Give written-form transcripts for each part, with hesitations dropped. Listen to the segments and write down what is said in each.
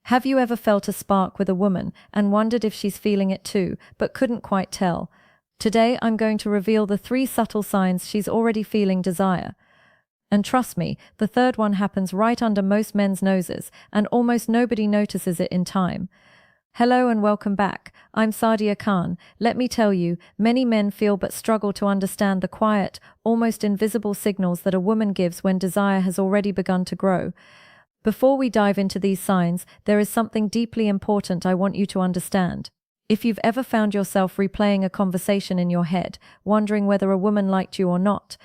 Have you ever felt a spark with a woman and wondered if she's feeling it too, but couldn't quite tell? Today I'm going to reveal the 3 subtle signs she's already feeling desire. And trust me, the third one happens right under most men's noses, and almost nobody notices it in time. Hello and welcome back. I'm Sadia Khan. Let me tell you, many men feel but struggle to understand the quiet, almost invisible signals that a woman gives when desire has already begun to grow. Before we dive into these signs, there is something deeply important I want you to understand. If you've ever found yourself replaying a conversation in your head, wondering whether a woman liked you or not,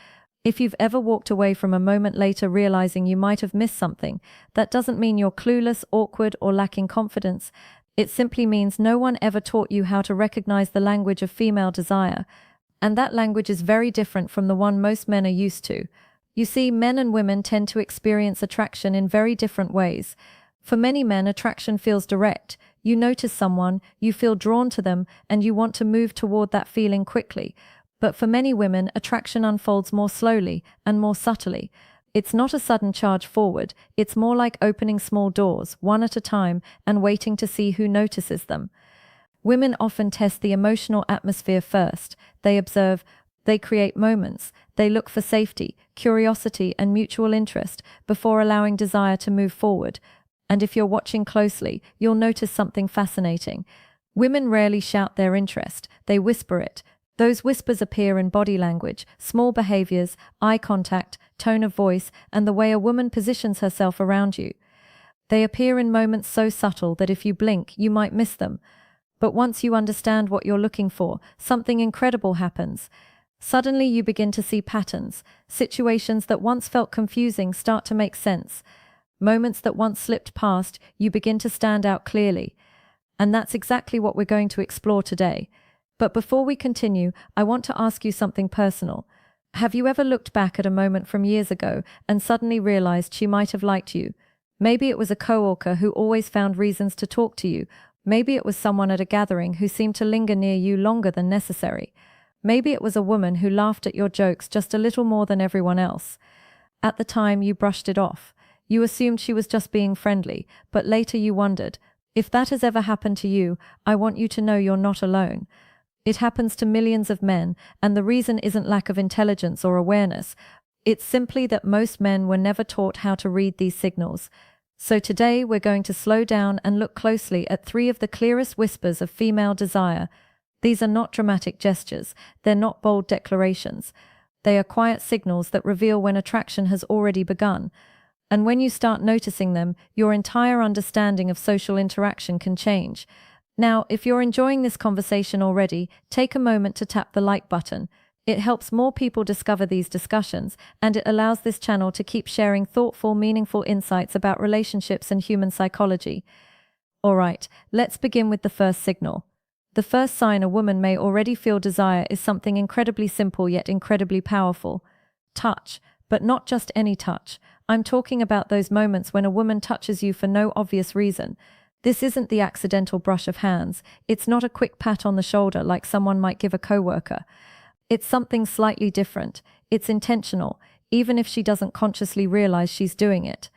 if you've ever walked away from a moment later realizing you might have missed something, that doesn't mean you're clueless, awkward, or lacking confidence. It simply means no one ever taught you how to recognize the language of female desire. And that language is very different from the one most men are used to. You see, men and women tend to experience attraction in very different ways. For many men, attraction feels direct. You notice someone, you feel drawn to them, and you want to move toward that feeling quickly. But for many women, attraction unfolds more slowly and more subtly. It's not a sudden charge forward, it's more like opening small doors, one at a time, and waiting to see who notices them. Women often test the emotional atmosphere first. They observe, they create moments, they look for safety, curiosity, and mutual interest before allowing desire to move forward. And if you're watching closely, you'll notice something fascinating. Women rarely shout their interest, they whisper it. Those whispers appear in body language, small behaviors, eye contact, tone of voice, and the way a woman positions herself around you. They appear in moments so subtle that if you blink, you might miss them. But once you understand what you're looking for, something incredible happens. Suddenly you begin to see patterns. Situations that once felt confusing start to make sense. Moments that once slipped past, you begin to stand out clearly. And that's exactly what we're going to explore today. But before we continue, I want to ask you something personal. Have you ever looked back at a moment from years ago and suddenly realized she might have liked you? Maybe it was a coworker who always found reasons to talk to you. Maybe it was someone at a gathering who seemed to linger near you longer than necessary. Maybe it was a woman who laughed at your jokes just a little more than everyone else. At the time, you brushed it off. You assumed she was just being friendly, but later you wondered. If that has ever happened to you, I want you to know you're not alone. It happens to millions of men, and the reason isn't lack of intelligence or awareness. It's simply that most men were never taught how to read these signals. So today we're going to slow down and look closely at 3 of the clearest whispers of female desire. These are not dramatic gestures, they're not bold declarations. They are quiet signals that reveal when attraction has already begun. And when you start noticing them, your entire understanding of social interaction can change. Now, if you're enjoying this conversation already, take a moment to tap the like button. It helps more people discover these discussions, and it allows this channel to keep sharing thoughtful, meaningful insights about relationships and human psychology. Alright, let's begin with the first signal. The first sign a woman may already feel desire is something incredibly simple yet incredibly powerful. Touch, but not just any touch. I'm talking about those moments when a woman touches you for no obvious reason. This isn't the accidental brush of hands. It's not a quick pat on the shoulder like someone might give a coworker. It's something slightly different. It's intentional, even if she doesn't consciously realize she's doing it.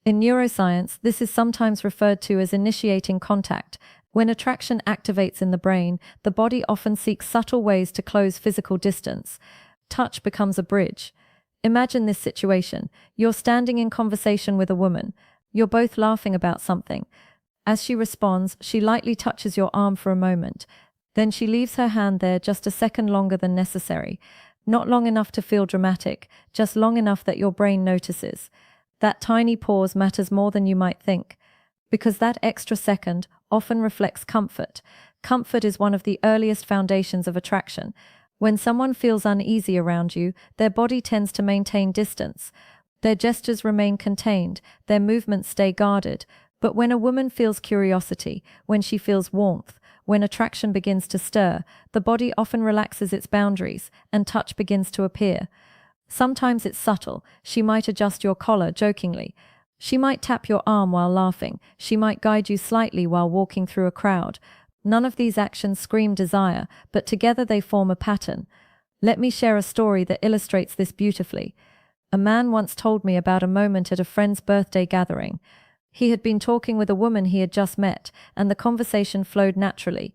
In neuroscience, this is sometimes referred to as initiating contact. When attraction activates in the brain, the body often seeks subtle ways to close physical distance. Touch becomes a bridge. Imagine this situation. You're standing in conversation with a woman. You're both laughing about something. As she responds, she lightly touches your arm for a moment. Then she leaves her hand there just a second longer than necessary. Not long enough to feel dramatic, just long enough that your brain notices. That tiny pause matters more than you might think. Because that extra second often reflects comfort. Comfort is one of the earliest foundations of attraction. When someone feels uneasy around you, their body tends to maintain distance. Their gestures remain contained, their movements stay guarded. But when a woman feels curiosity, when she feels warmth, when attraction begins to stir, the body often relaxes its boundaries, and touch begins to appear. Sometimes it's subtle. She might adjust your collar jokingly. She might tap your arm while laughing. She might guide you slightly while walking through a crowd. None of these actions scream desire, but together they form a pattern. Let me share a story that illustrates this beautifully. A man once told me about a moment at a friend's birthday gathering. He had been talking with a woman he had just met, and the conversation flowed naturally.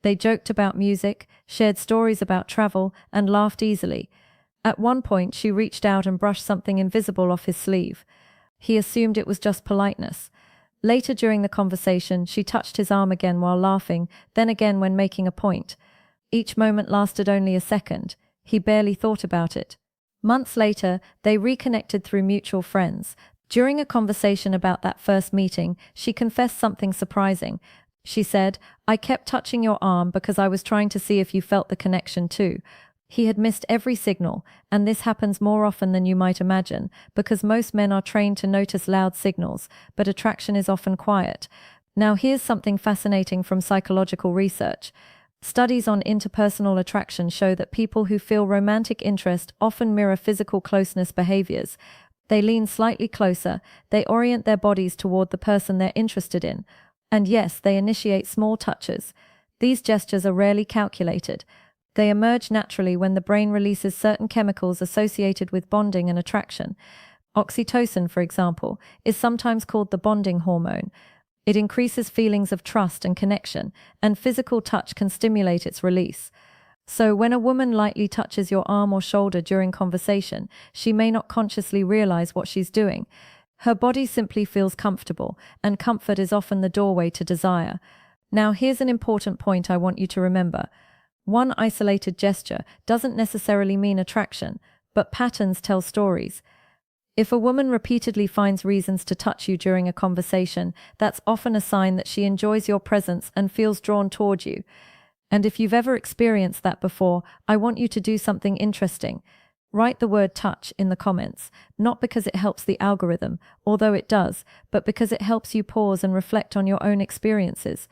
They joked about music, shared stories about travel, and laughed easily. At one point, she reached out and brushed something invisible off his sleeve. He assumed it was just politeness. Later during the conversation, she touched his arm again while laughing, then again when making a point. Each moment lasted only a second. He barely thought about it. Months later, they reconnected through mutual friends. During a conversation about that first meeting, she confessed something surprising. She said, "I kept touching your arm because I was trying to see if you felt the connection too." He had missed every signal, and this happens more often than you might imagine, because most men are trained to notice loud signals, but attraction is often quiet. Now here's something fascinating from psychological research. Studies on interpersonal attraction show that people who feel romantic interest often mirror physical closeness behaviors. They lean slightly closer, they orient their bodies toward the person they're interested in, and yes, they initiate small touches. These gestures are rarely calculated. They emerge naturally when the brain releases certain chemicals associated with bonding and attraction. Oxytocin, for example, is sometimes called the bonding hormone. It increases feelings of trust and connection, and physical touch can stimulate its release. So when a woman lightly touches your arm or shoulder during conversation, she may not consciously realize what she's doing. Her body simply feels comfortable, and comfort is often the doorway to desire. Now here's an important point I want you to remember. One isolated gesture doesn't necessarily mean attraction, but patterns tell stories. If a woman repeatedly finds reasons to touch you during a conversation, that's often a sign that she enjoys your presence and feels drawn toward you. And if you've ever experienced that before, I want you to do something interesting. Write the word touch in the comments, not because it helps the algorithm, although it does, but because it helps you pause and reflect on your own experiences.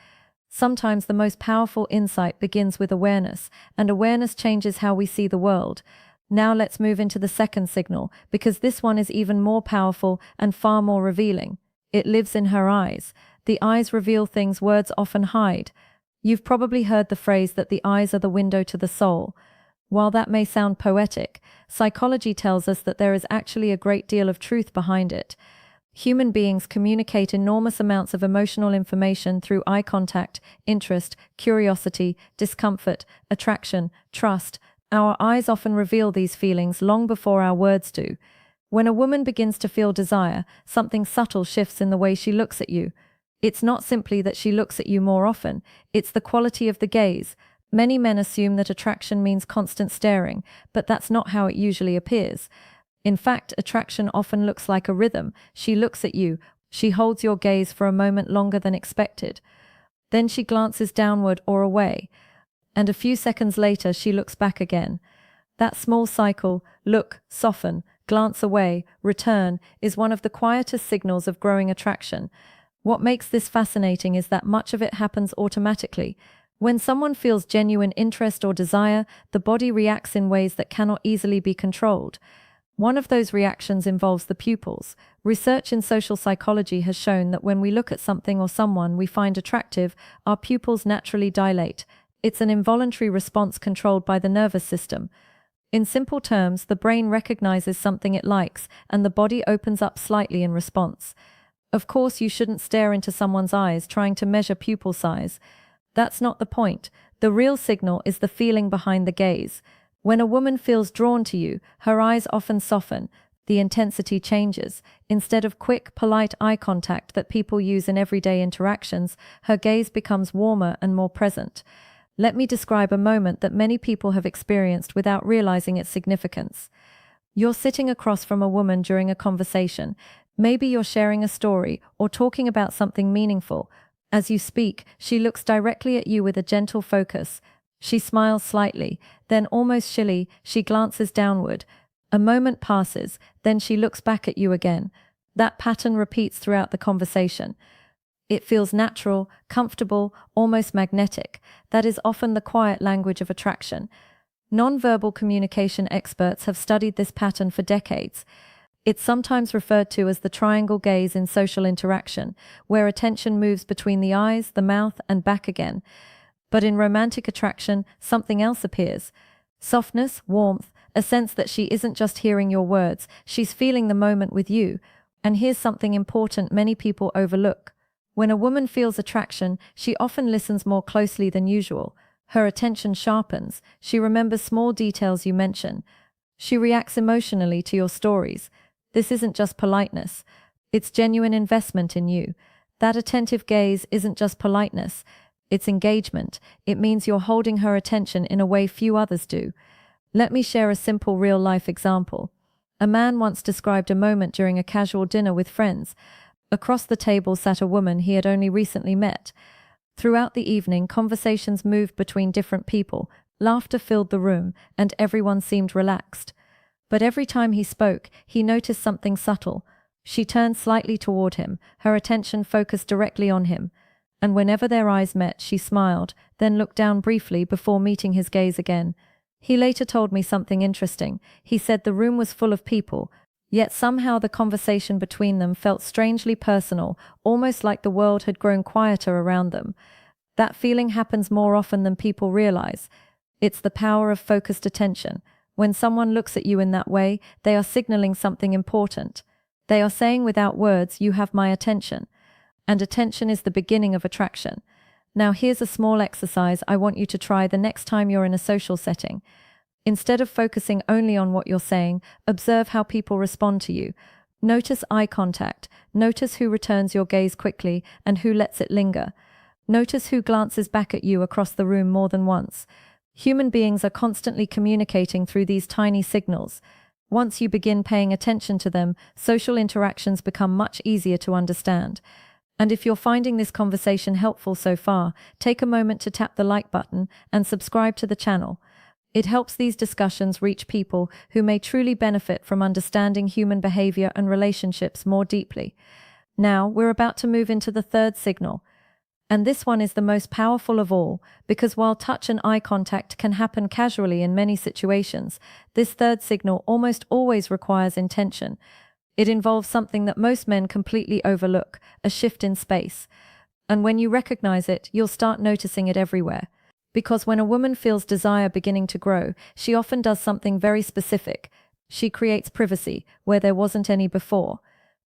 Sometimes the most powerful insight begins with awareness, and awareness changes how we see the world. Now let's move into the second signal, because this one is even more powerful and far more revealing. It lives in her eyes. The eyes reveal things words often hide. You've probably heard the phrase that the eyes are the window to the soul. While that may sound poetic, psychology tells us that there is actually a great deal of truth behind it. Human beings communicate enormous amounts of emotional information through eye contact, interest, curiosity, discomfort, attraction, trust. Our eyes often reveal these feelings long before our words do. When a woman begins to feel desire, something subtle shifts in the way she looks at you. It's not simply that she looks at you more often, it's the quality of the gaze. Many men assume that attraction means constant staring, but that's not how it usually appears. In fact, attraction often looks like a rhythm. She looks at you, she holds your gaze for a moment longer than expected. Then she glances downward or away, and a few seconds later she looks back again. That small cycle, look, soften, glance away, return, is one of the quietest signals of growing attraction. What makes this fascinating is that much of it happens automatically. When someone feels genuine interest or desire, the body reacts in ways that cannot easily be controlled. One of those reactions involves the pupils. Research in social psychology has shown that when we look at something or someone we find attractive, our pupils naturally dilate. It's an involuntary response controlled by the nervous system. In simple terms, the brain recognizes something it likes, and the body opens up slightly in response. Of course, you shouldn't stare into someone's eyes trying to measure pupil size. That's not the point. The real signal is the feeling behind the gaze. When a woman feels drawn to you, her eyes often soften. The intensity changes. Instead of quick, polite eye contact that people use in everyday interactions, her gaze becomes warmer and more present. Let me describe a moment that many people have experienced without realizing its significance. You're sitting across from a woman during a conversation. Maybe you're sharing a story or talking about something meaningful. As you speak, she looks directly at you with a gentle focus. She smiles slightly, then almost shyly, she glances downward. A moment passes, then she looks back at you again. That pattern repeats throughout the conversation. It feels natural, comfortable, almost magnetic. That is often the quiet language of attraction. Nonverbal communication experts have studied this pattern for decades. It's sometimes referred to as the triangle gaze in social interaction, where attention moves between the eyes, the mouth, and back again. But in romantic attraction, something else appears. Softness, warmth, a sense that she isn't just hearing your words, she's feeling the moment with you. And here's something important many people overlook. When a woman feels attraction, she often listens more closely than usual. Her attention sharpens, she remembers small details you mention. She reacts emotionally to your stories. This isn't just politeness, it's genuine investment in you. That attentive gaze isn't just politeness, it's engagement. It means you're holding her attention in a way few others do. Let me share a simple real-life example. A man once described a moment during a casual dinner with friends. Across the table sat a woman he had only recently met. Throughout the evening, conversations moved between different people, laughter filled the room, and everyone seemed relaxed. But every time he spoke, he noticed something subtle. She turned slightly toward him, her attention focused directly on him. And whenever their eyes met, she smiled, then looked down briefly before meeting his gaze again. He later told me something interesting. He said the room was full of people, yet somehow the conversation between them felt strangely personal, almost like the world had grown quieter around them. That feeling happens more often than people realize. It's the power of focused attention. When someone looks at you in that way, they are signaling something important. They are saying without words, "You have my attention." And attention is the beginning of attraction. Now here's a small exercise I want you to try the next time you're in a social setting. Instead of focusing only on what you're saying, observe how people respond to you. Notice eye contact. Notice who returns your gaze quickly and who lets it linger. Notice who glances back at you across the room more than once. Human beings are constantly communicating through these tiny signals. Once you begin paying attention to them, social interactions become much easier to understand. And if you're finding this conversation helpful so far, take a moment to tap the like button and subscribe to the channel. It helps these discussions reach people who may truly benefit from understanding human behavior and relationships more deeply. Now, we're about to move into the third signal. And this one is the most powerful of all, because while touch and eye contact can happen casually in many situations, this third signal almost always requires intention. It involves something that most men completely overlook, a shift in space. And when you recognize it, you'll start noticing it everywhere. Because when a woman feels desire beginning to grow, she often does something very specific. She creates privacy where there wasn't any before.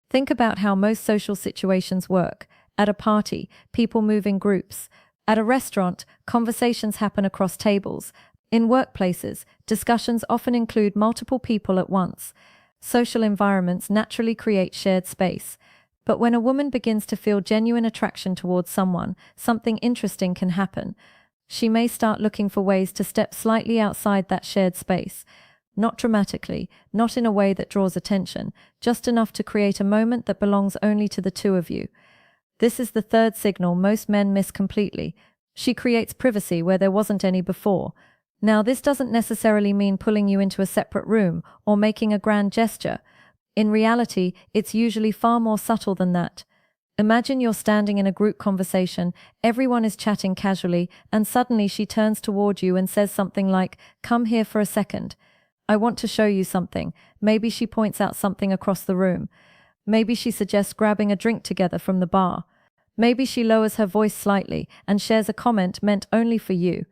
Think about how most social situations work. At a party, people move in groups. At a restaurant, conversations happen across tables. In workplaces, discussions often include multiple people at once. Social environments naturally create shared space. But when a woman begins to feel genuine attraction towards someone, something interesting can happen. She may start looking for ways to step slightly outside that shared space. Not dramatically, not in a way that draws attention, just enough to create a moment that belongs only to the two of you. This is the third signal most men miss completely. She creates privacy where there wasn't any before. Now, this doesn't necessarily mean pulling you into a separate room or making a grand gesture. In reality, it's usually far more subtle than that. Imagine you're standing in a group conversation, everyone is chatting casually, and suddenly she turns toward you and says something like, "Come here for a second. I want to show you something." Maybe she points out something across the room. Maybe she suggests grabbing a drink together from the bar. Maybe she lowers her voice slightly and shares a comment meant only for you.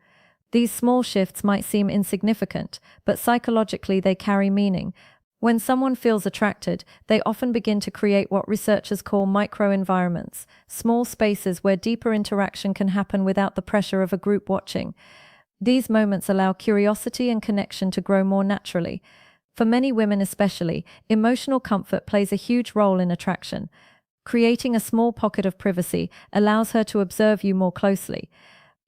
These small shifts might seem insignificant, but psychologically they carry meaning. When someone feels attracted, they often begin to create what researchers call microenvironments, small spaces where deeper interaction can happen without the pressure of a group watching. These moments allow curiosity and connection to grow more naturally. For many women especially, emotional comfort plays a huge role in attraction. Creating a small pocket of privacy allows her to observe you more closely.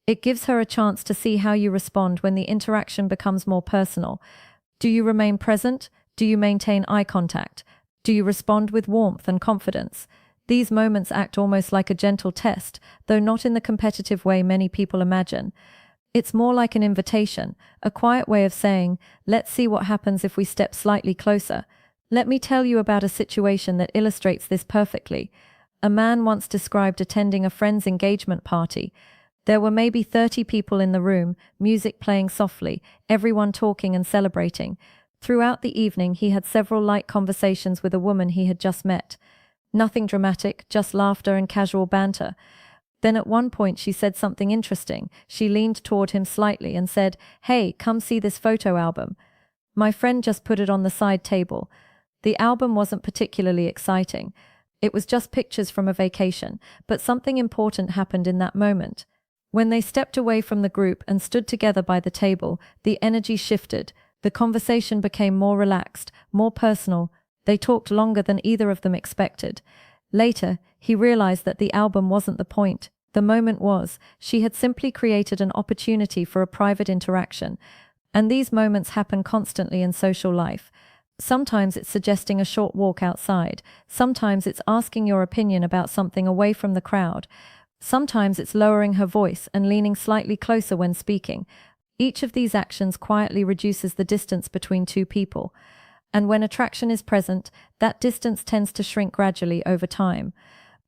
It gives her a chance to see how you respond when the interaction becomes more personal. Do you remain present? Do you maintain eye contact? Do you respond with warmth and confidence? These moments act almost like a gentle test, though not in the competitive way many people imagine. It's more like an invitation, a quiet way of saying, "Let's see what happens if we step slightly closer." Let me tell you about a situation that illustrates this perfectly. A man once described attending a friend's engagement party. There were maybe 30 people in the room, music playing softly, everyone talking and celebrating. Throughout the evening, he had several light conversations with a woman he had just met. Nothing dramatic, just laughter and casual banter. Then at one point she said something interesting. She leaned toward him slightly and said, "Hey, come see this photo album. My friend just put it on the side table." The album wasn't particularly exciting. It was just pictures from a vacation, but something important happened in that moment. When they stepped away from the group and stood together by the table, the energy shifted. The conversation became more relaxed, more personal. They talked longer than either of them expected. Later, he realized that the album wasn't the point. The moment was. She had simply created an opportunity for a private interaction. And these moments happen constantly in social life. Sometimes it's suggesting a short walk outside. Sometimes it's asking your opinion about something away from the crowd. Sometimes it's lowering her voice and leaning slightly closer when speaking. Each of these actions quietly reduces the distance between two people. And when attraction is present, that distance tends to shrink gradually over time.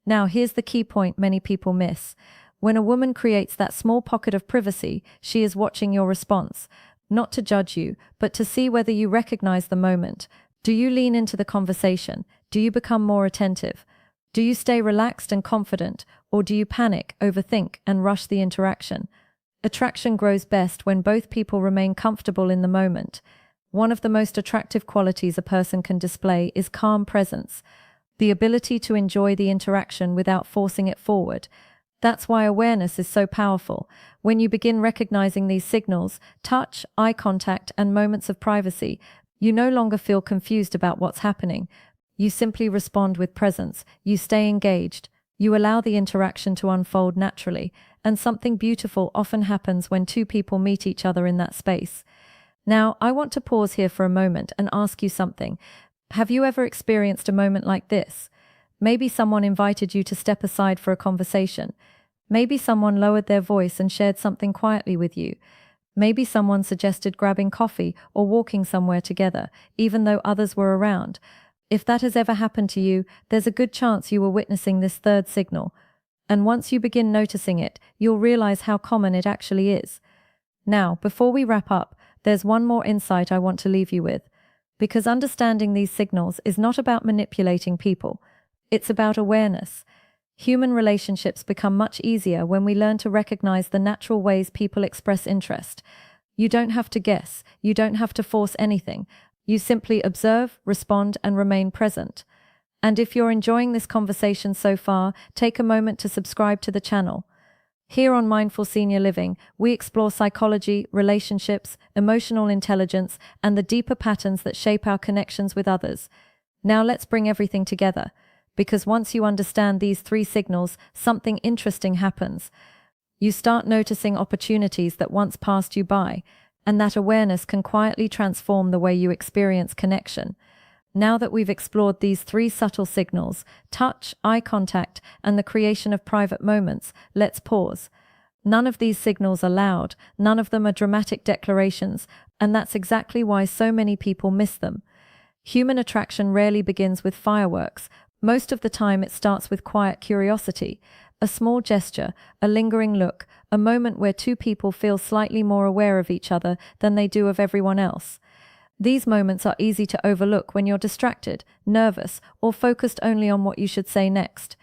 Now, here's the key point many people miss. When a woman creates that small pocket of privacy, she is watching your response. Not to judge you, but to see whether you recognize the moment. Do you lean into the conversation? Do you become more attentive? Do you stay relaxed and confident, or do you panic, overthink, and rush the interaction? Attraction grows best when both people remain comfortable in the moment. One of the most attractive qualities a person can display is calm presence, the ability to enjoy the interaction without forcing it forward. That's why awareness is so powerful. When you begin recognizing these signals, touch, eye contact, and moments of privacy, you no longer feel confused about what's happening. You simply respond with presence. You stay engaged. You allow the interaction to unfold naturally, and something beautiful often happens when two people meet each other in that space. Now, I want to pause here for a moment and ask you something. Have you ever experienced a moment like this? Maybe someone invited you to step aside for a conversation. Maybe someone lowered their voice and shared something quietly with you. Maybe someone suggested grabbing coffee or walking somewhere together, even though others were around. If that has ever happened to you, there's a good chance you were witnessing this third signal. And once you begin noticing it, you'll realize how common it actually is. Now, before we wrap up, there's one more insight I want to leave you with. Because understanding these signals is not about manipulating people. It's about awareness. Human relationships become much easier when we learn to recognize the natural ways people express interest. You don't have to guess. You don't have to force anything. You simply observe, respond, and remain present. And if you're enjoying this conversation so far, take a moment to subscribe to the channel. Here on Mindful Senior Living, we explore psychology, relationships, emotional intelligence, and the deeper patterns that shape our connections with others. Now let's bring everything together. Because once you understand these three signals, something interesting happens. You start noticing opportunities that once passed you by, and that awareness can quietly transform the way you experience connection. Now that we've explored these three subtle signals, touch, eye contact, and the creation of private moments, let's pause. None of these signals are loud, none of them are dramatic declarations, and that's exactly why so many people miss them. Human attraction rarely begins with fireworks. Most of the time it starts with quiet curiosity, a small gesture, a lingering look, a moment where two people feel slightly more aware of each other than they do of everyone else. These moments are easy to overlook when you're distracted, nervous, or focused only on what you should say next.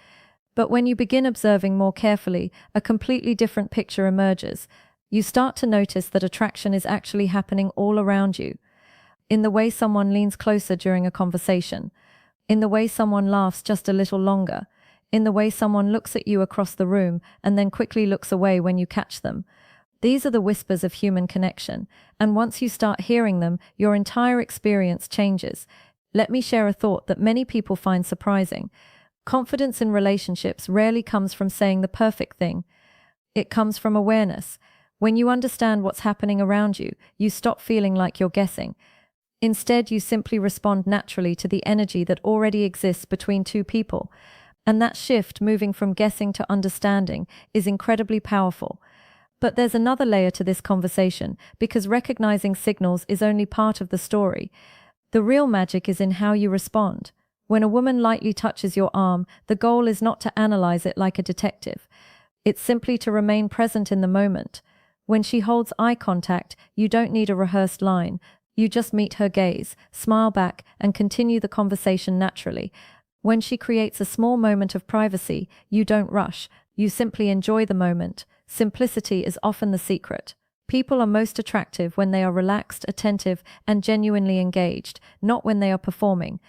But when you begin observing more carefully, a completely different picture emerges. You start to notice that attraction is actually happening all around you. In the way someone leans closer during a conversation, in the way someone laughs just a little longer, in the way someone looks at you across the room and then quickly looks away when you catch them. These are the whispers of human connection, and once you start hearing them, your entire experience changes. Let me share a thought that many people find surprising. Confidence in relationships rarely comes from saying the perfect thing. It comes from awareness. When you understand what's happening around you, you stop feeling like you're guessing. Instead, you simply respond naturally to the energy that already exists between two people. And that shift, moving from guessing to understanding, is incredibly powerful. But there's another layer to this conversation, because recognizing signals is only part of the story. The real magic is in how you respond. When a woman lightly touches your arm, the goal is not to analyze it like a detective. It's simply to remain present in the moment. When she holds eye contact, you don't need a rehearsed line. You just meet her gaze, smile back, and continue the conversation naturally. When she creates a small moment of privacy, you don't rush. You simply enjoy the moment. Simplicity is often the secret. People are most attractive when they are relaxed, attentive, and genuinely engaged, not when they are performing.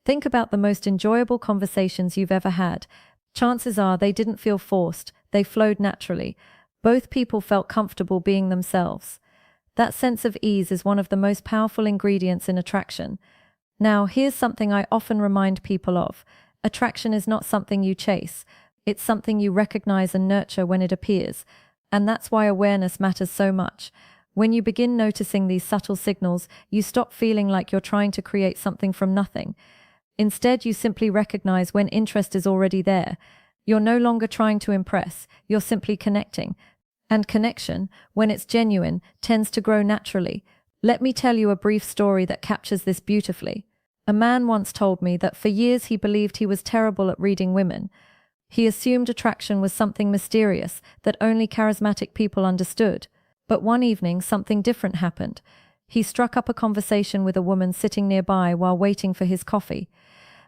Think about the most enjoyable conversations you've ever had. Chances are they didn't feel forced, they flowed naturally. Both people felt comfortable being themselves. That sense of ease is one of the most powerful ingredients in attraction. Now, here's something I often remind people of. Attraction is not something you chase. It's something you recognize and nurture when it appears. And that's why awareness matters so much. When you begin noticing these subtle signals, you stop feeling like you're trying to create something from nothing. Instead, you simply recognize when interest is already there. You're no longer trying to impress, you're simply connecting. And connection, when it's genuine, tends to grow naturally. Let me tell you a brief story that captures this beautifully. A man once told me that for years he believed he was terrible at reading women. He assumed attraction was something mysterious that only charismatic people understood. But one evening, something different happened. He struck up a conversation with a woman sitting nearby while waiting for his coffee.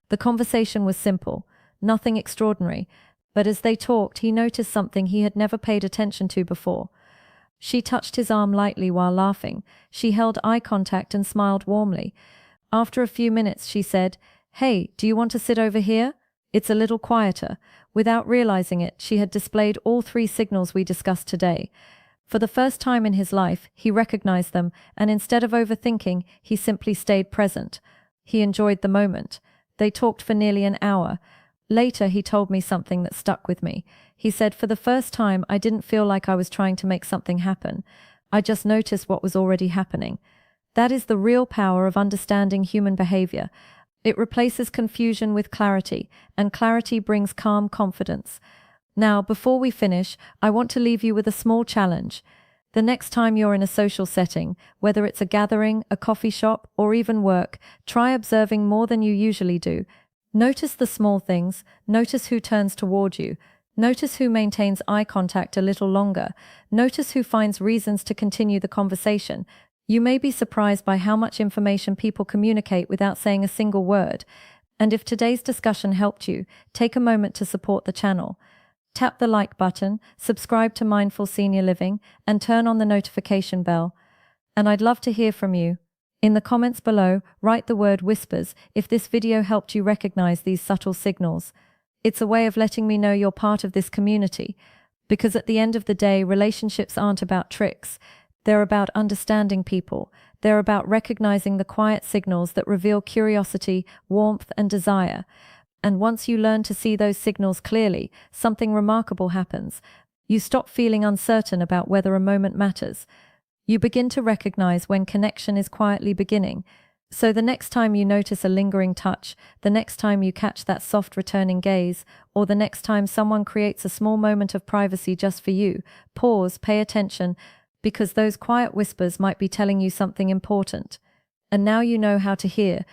The conversation was simple, nothing extraordinary, but as they talked, he noticed something he had never paid attention to before. She touched his arm lightly while laughing. She held eye contact and smiled warmly. After a few minutes, she said, "Hey, do you want to sit over here? It's a little quieter." Without realizing it, she had displayed all three signals we discussed today. For the first time in his life, he recognized them, and instead of overthinking, he simply stayed present. He enjoyed the moment. They talked for nearly an hour. Later, he told me something that stuck with me. He said, "For the first time, I didn't feel like I was trying to make something happen. I just noticed what was already happening." That is the real power of understanding human behavior. It replaces confusion with clarity, and clarity brings calm confidence. Now, before we finish, I want to leave you with a small challenge. The next time you're in a social setting, whether it's a gathering, a coffee shop, or even work, try observing more than you usually do. Notice the small things, notice who turns toward you, notice who maintains eye contact a little longer, notice who finds reasons to continue the conversation. You may be surprised by how much information people communicate without saying a single word. And if today's discussion helped you, take a moment to support the channel. Tap the like button, subscribe to Mindful Senior Living, and turn on the notification bell. And I'd love to hear from you. In the comments below, write the word whispers if this video helped you recognize these subtle signals. It's a way of letting me know you're part of this community. Because at the end of the day, relationships aren't about tricks. They're about understanding people. They're about recognizing the quiet signals that reveal curiosity, warmth, and desire. And once you learn to see those signals clearly, something remarkable happens. You stop feeling uncertain about whether a moment matters. You begin to recognize when connection is quietly beginning. So the next time you notice a lingering touch, the next time you catch that soft returning gaze, or the next time someone creates a small moment of privacy just for you, pause, pay attention, because those quiet whispers might be telling you something important. And now you know how to hear